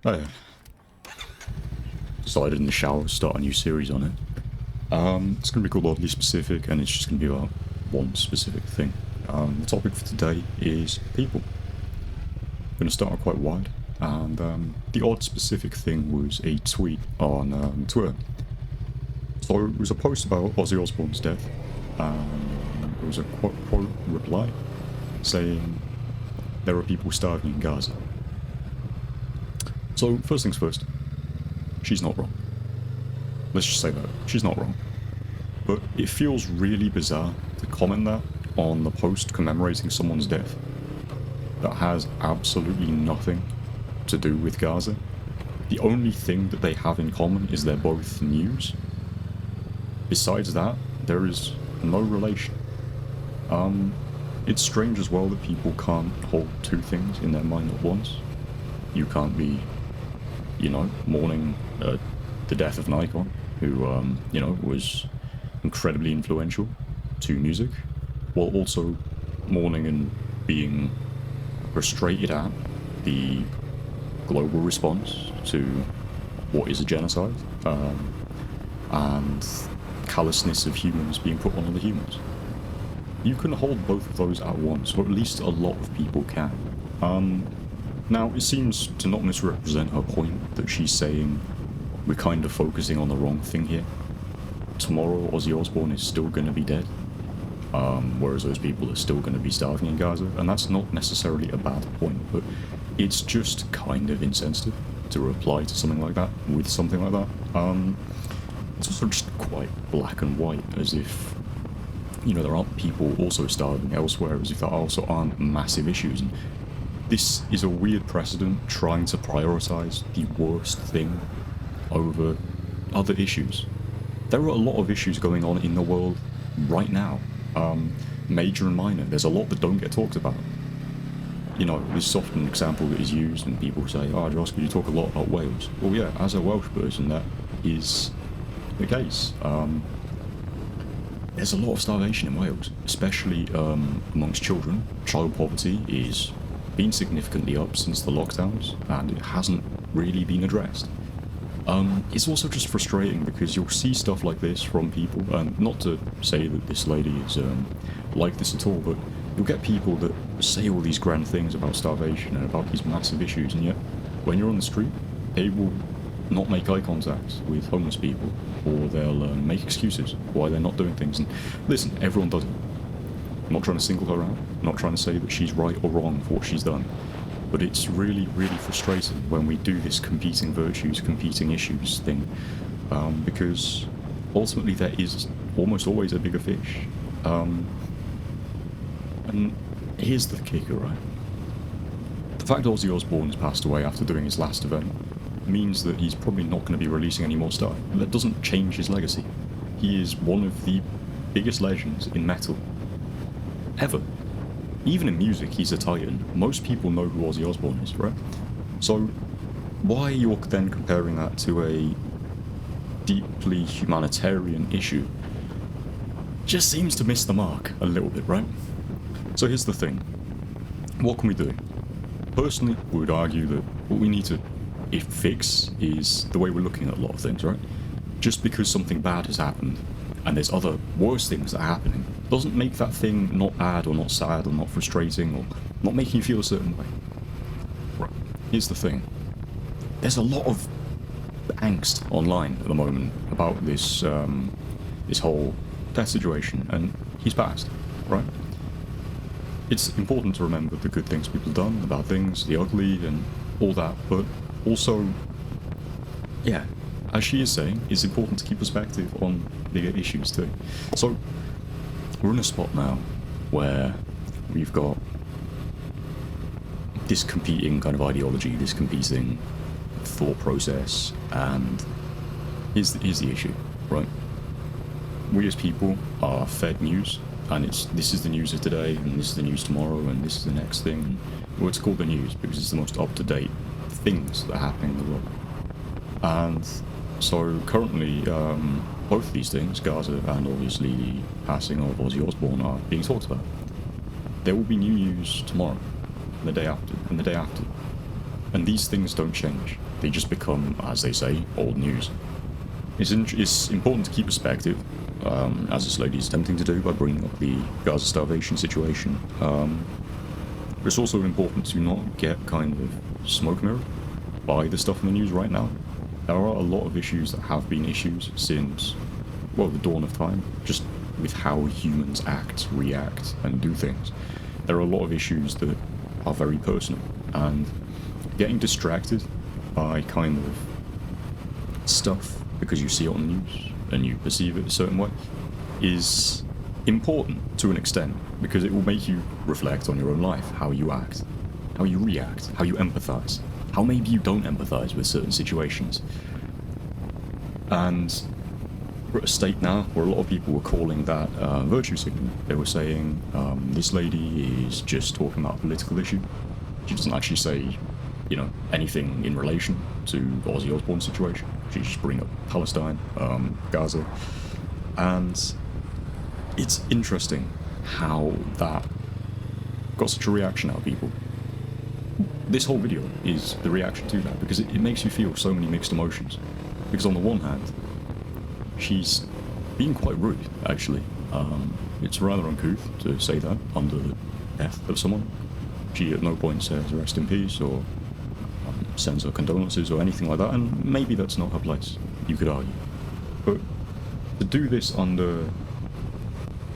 Oh yeah. Decided in the shower to start a new series on it. It's going to be called Oddly Specific, and it's just going to be about one specific thing. The topic for today is people. I'm going to start quite wide, and the odd specific thing was a tweet on Twitter. So it was a post about Ozzy Osbourne's death, and there was a quote reply saying, "There are people starving in Gaza." So first things first, she's not wrong. Let's just say that. She's not wrong. But it feels really bizarre to comment that on the post commemorating someone's death that has absolutely nothing to do with Gaza. The only thing that they have in common is they're both news. Besides that, there is no relation. It's strange as well that people can't hold two things in their mind at once. You can't be, mourning the death of Nikon, who, was incredibly influential to music, while also mourning and being frustrated at the global response to what is a genocide, and callousness of humans being put on other humans. You can hold both of those at once, or at least a lot of people can. Now, it seems to not misrepresent her point that she's saying we're kind of focusing on the wrong thing here. Tomorrow, Ozzy Osbourne is still going to be dead, whereas those people are still going to be starving in Gaza, and that's not necessarily a bad point, but it's just kind of insensitive to reply to something like that with something like that. It's also just quite black and white, as if, there aren't people also starving elsewhere, as if there also aren't massive issues. And this is a weird precedent, trying to prioritise the worst thing over other issues. There are a lot of issues going on in the world right now, major and minor. There's a lot that don't get talked about. This is often an example that is used, and people say, "Oh, Josh, you talk a lot about Wales." Well, yeah, as a Welsh person, that is the case. There's a lot of starvation in Wales, especially amongst children. Child poverty is been significantly up since the lockdowns, and it hasn't really been addressed. It's also just frustrating because you'll see stuff like this from people, and not to say that this lady is like this at all, but you'll get people that say all these grand things about starvation and about these massive issues, and yet when you're on the street, they will not make eye contact with homeless people, or they'll make excuses why they're not doing things. And listen, everyone does it. I'm not trying to single her out, I'm not trying to say that she's right or wrong for what she's done, but it's really, really frustrating when we do this competing virtues, competing issues thing, because ultimately there is almost always a bigger fish. And here's the kicker, right? The fact that Ozzy Osbourne has passed away after doing his last event means that he's probably not going to be releasing any more stuff. That doesn't change his legacy. He is one of the biggest legends in metal ever. Even in music, he's a titan. Most people know who Ozzy Osbourne is, right? So why you're then comparing that to a deeply humanitarian issue just seems to miss the mark a little bit, right? So here's the thing. What can we do? Personally, we would argue that what we need to fix is the way we're looking at a lot of things, right? Just because something bad has happened, and there's other worse things that are happening, doesn't make that thing not bad or not sad or not frustrating or not making you feel a certain way. Right. Here's the thing. There's a lot of angst online at the moment about this this whole death situation, and he's passed, right? It's important to remember the good things people have done, the bad things, the ugly, and all that, but also, yeah, as she is saying, it's important to keep perspective on bigger issues too. So, we're in a spot now where we've got this competing kind of ideology, this competing thought process, and here's the issue, right? We as people are fed news, and this is the news of today, and this is the news tomorrow, and this is the next thing. Well, it's called the news because it's the most up-to-date things that are happening in the world. And so currently, both of these things, Gaza and obviously the passing of Ozzy Osbourne, are being talked about. There will be new news tomorrow, and the day after, and the day after. And these things don't change. they just become, as they say, old news. It's important to keep perspective, as this lady is attempting to do by bringing up the Gaza starvation situation. But it's also important to not get kind of smoke mirrored by the stuff in the news right now. There are a lot of issues that have been issues since, well, the dawn of time, just with how humans act, react, and do things. There are a lot of issues that are very personal, and getting distracted by kind of stuff because you see it on the news and you perceive it a certain way is important to an extent, because it will make you reflect on your own life, how you act, how you react, how you empathize, how maybe you don't empathize with certain situations. And we're at a state now where a lot of people were calling that virtue signaling. They were saying, this lady is just talking about a political issue. She doesn't actually say, you know, anything in relation to Ozzy Osbourne's situation. She just bring up Palestine, Gaza. And it's interesting how that got such a reaction out of people. This whole video is the reaction to that, because it makes you feel so many mixed emotions. Because on the one hand, she's being quite rude, actually. It's rather uncouth to say that under the death of someone. She at no point says rest in peace or sends her condolences or anything like that, and maybe that's not her place, you could argue. But to do this under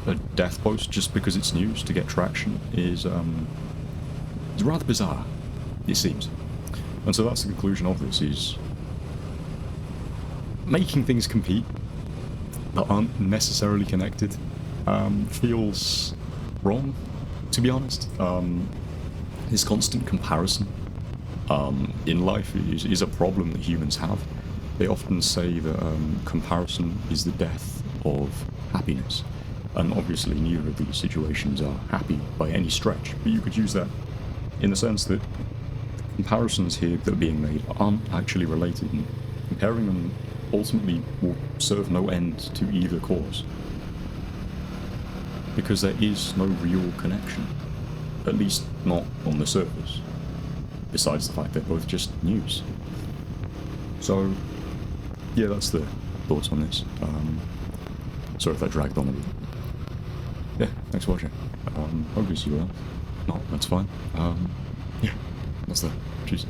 a death post just because it's news to get traction is rather bizarre, it seems. And so that's the conclusion of this, is making things compete that aren't necessarily connected feels wrong, to be honest. This constant comparison in life is a problem that humans have. They often say that comparison is the death of happiness, and obviously neither of these situations are happy by any stretch, but you could use that in the sense that comparisons here that are being made aren't actually related, and comparing them ultimately will serve no end to either cause, because there is no real connection, at least not on the surface, besides the fact they're both just news. So yeah, that's the thoughts on this. Sorry if that dragged on a bit. Yeah, thanks for watching. Hope to see you around. No, that's fine. Yeah, that's that. Cheers.